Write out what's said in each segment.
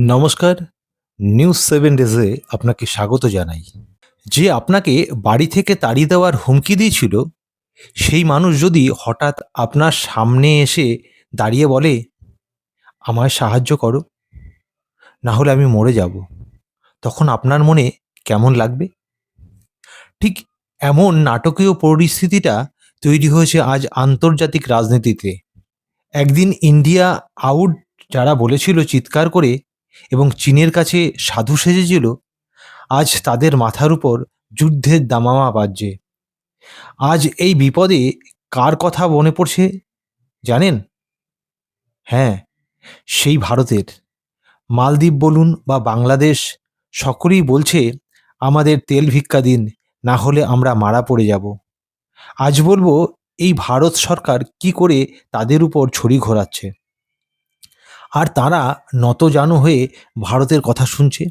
নমস্কার। নিউজ 7 ডেজে আপনাকে স্বাগত জানাই। যে আপনাকে বাড়ি থেকে তাড়িয়ে দেওয়ার হুমকি দিয়েছিল, সেই মানুষ যদি হঠাৎ আপনার সামনে এসে দাঁড়িয়ে বলে, "আমায় সাহায্য করো, না হলে আমি মরে যাব।" তখন আপনার মনে কেমন লাগবে? ঠিক এমন নাটকীয় পরিস্থিতিটা তৈরি হয়েছে আজ আন্তর্জাতিক রাজনীতিতে। একদিন ইন্ডিয়া আউট যারা বলেছিল চিৎকার করে এবং চীনের কাছে সাধু সেজেছিল, আজ তাদের মাথার উপর যুদ্ধের দামামা বাজছে। আজ এই বিপদে কার কথা মনে পড়ছে জানেন? হ্যাঁ, সেই ভারতের। মালদ্বীপ বলুন বা বাংলাদেশ, সকলেই বলছে, আমাদের তেল ভিক্ষা দিন, না হলে আমরা মারা পড়ে যাব। আজ বলবো এই ভারত সরকার কি করে তাদের উপর ছড়ি ঘোরাচ্ছে। আর তারা নতজানু হয়ে ভারতের কথা শুনছে।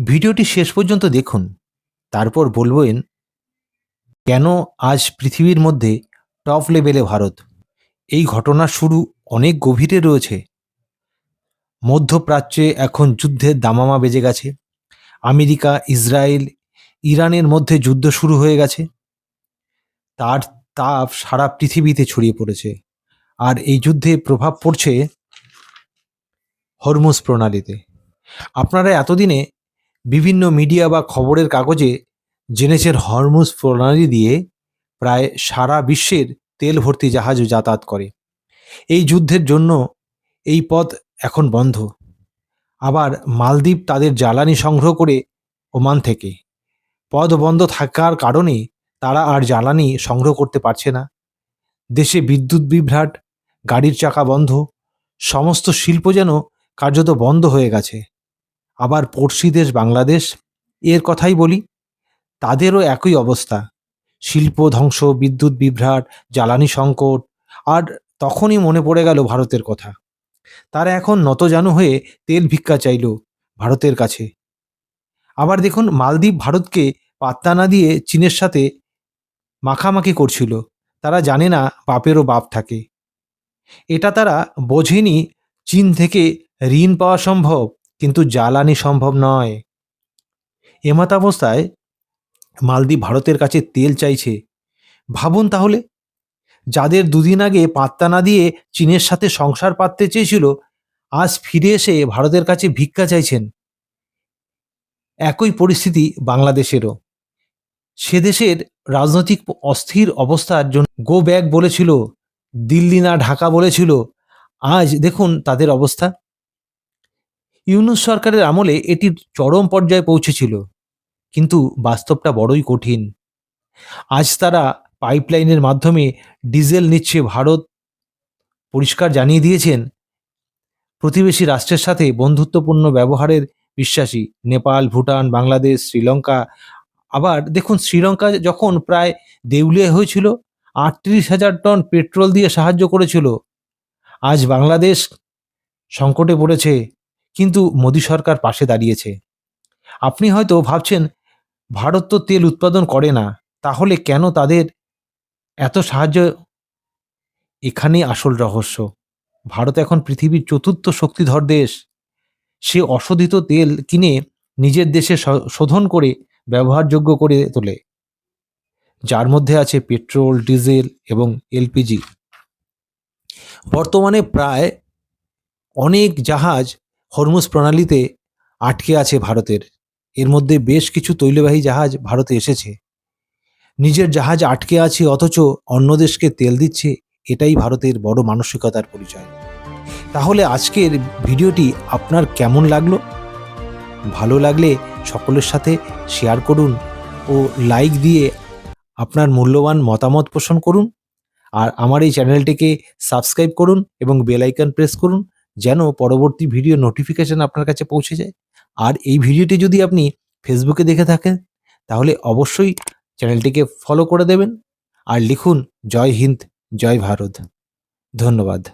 ভিডিওটি শেষ পর্যন্ত দেখুন, তারপর বলবেন কেন আজ পৃথিবীর মধ্যে টপ লেভেলে ভারত। এই ঘটনার শুরু অনেক গভীরে রয়েছে। মধ্যপ্রাচ্যে এখন যুদ্ধের দামামা বেজে গেছে। আমেরিকা, ইসরায়েল, ইরানের মধ্যে যুদ্ধ শুরু হয়ে গেছে। তার তাপ সারা পৃথিবীতে ছড়িয়ে পড়েছে। আর এই যুদ্ধে প্রভাব পড়ছে হরমুজ প্রণালীতে। আপনারা এতদিনে বিভিন্ন মিডিয়া বা খবরের কাগজে জেনেছেন হরমুজ প্রণালী দিয়ে প্রায় সারা বিশ্বের তেল ভর্তি জাহাজ যাতায়াত করে। এই যুদ্ধের জন্য এই পথ এখন বন্ধ। আবার মালদ্বীপ তাদের জ্বালানি সংগ্রহ করে ওমান থেকে। পথ বন্ধ থাকার কারণে তারা আর জ্বালানি সংগ্রহ করতে পারছে না। দেশে বিদ্যুৎ বিভ্রাট, গাড়ির চাকা বন্ধ, সমস্ত শিল্প যেন কার্যত বন্ধ হয়ে গেছে। আবার পড়শি দেশ বাংলাদেশ, এর কথাই বলি, তাদেরও একই অবস্থা। শিল্প ধ্বংস, বিদ্যুৎ বিভ্রাট, জ্বালানি সংকট। আর তখনই মনে পড়ে গেল ভারতের কথা। তারা এখন নতজানু হয়ে তেল ভিক্ষা চাইল ভারতের কাছে। আবার দেখুন, মালদ্বীপ ভারতকে পাত্তা না দিয়ে চীনের সাথে মাখামাখি করছিল। তারা জানে না বাপেরও বাপ থাকে। এটা তারা বোঝেনি, চীন থেকে ঋণ পাওয়া সম্ভব, কিন্তু জ্বালানি সম্ভব নয়। এমতাবস্থায় মালদ্বীপ ভারতের কাছে তেল চাইছে। ভাবুন তাহলে, যাদের দুদিন আগে পাত্তা না দিয়ে চীনের সাথে সংসার পাততে চেয়েছিল, আজ ফিরে এসে ভারতের কাছে ভিক্ষা চাইছেন। একই পরিস্থিতি বাংলাদেশেরও। সে দেশের রাজনৈতিক অস্থির অবস্থার জন্য গো ব্যাক বলেছিল, দিল্লি না ঢাকা বলেছিল। আজ দেখুন তাদের অবস্থা। ইউনূস সরকারের আমলে এটির চরম পর্যায়ে পৌঁছেছিল, কিন্তু বাস্তবটা বড়ই কঠিন। আজ তারা পাইপলাইনের মাধ্যমে ডিজেল নিচ্ছে। ভারত পরিষ্কার জানিয়ে দিয়েছেন, প্রতিবেশী রাষ্ট্রের সাথে বন্ধুত্বপূর্ণ ব্যবহারের বিশ্বাসী। নেপাল, ভুটান, বাংলাদেশ, শ্রীলঙ্কা। আবার দেখুন, শ্রীলঙ্কা যখন প্রায় দেউলিয়া হয়েছিল, ৩৮,০০০ টন পেট্রোল দিয়ে সাহায্য করেছিল। আজ বাংলাদেশ সংকটে পড়েছে, কিন্তু মোদী সরকার পাশে দাঁড়িয়েছে। আপনি হয়তো ভাবছেন, ভারত তো তেল উৎপাদন করে না, তাহলে কেন তাদের এত সাহায্য? এখানেই আসল রহস্য। ভারত এখন পৃথিবীর চতুর্থ শক্তিধর দেশ। সে অশোধিত তেল কিনে নিজের দেশে শোধন করে ব্যবহারযোগ্য করে তোলে, যার মধ্যে আছে পেট্রোল, ডিজেল এবং এলপিজি। বর্তমানে প্রায় অনেক জাহাজ হরমুজ প্রণালীতে আটকে আছে ভারতের। এর মধ্যে বেশ কিছু তৈলবাহী জাহাজ ভারতে এসেছে। নিজের জাহাজ আটকে আছে অথচ অন্য দেশকে তেল দিচ্ছে। এটাই ভারতের বড় মানসিকতার পরিচয়। তাহলে আজকের ভিডিওটি আপনার কেমন লাগলো? ভালো লাগলে সকলের সাথে শেয়ার করুন ও লাইক দিয়ে আপনার মূল্যবান মতামত পোষণ করুন। আর আমার এই চ্যানেলটিকে সাবস্ক্রাইব করুন এবং বেল আইকন প্রেস করুন, যেন পরবর্তী ভিডিও নোটিফিকেশন আপনার কাছে পৌঁছে যায়। আর এই ভিডিওটি যদি আপনি ফেসবুকে দেখে থাকেন, তাহলে অবশ্যই চ্যানেলটিকে ফলো করে দেবেন আর লিখুন, জয় হিন্দ, জয় ভারত। ধন্যবাদ।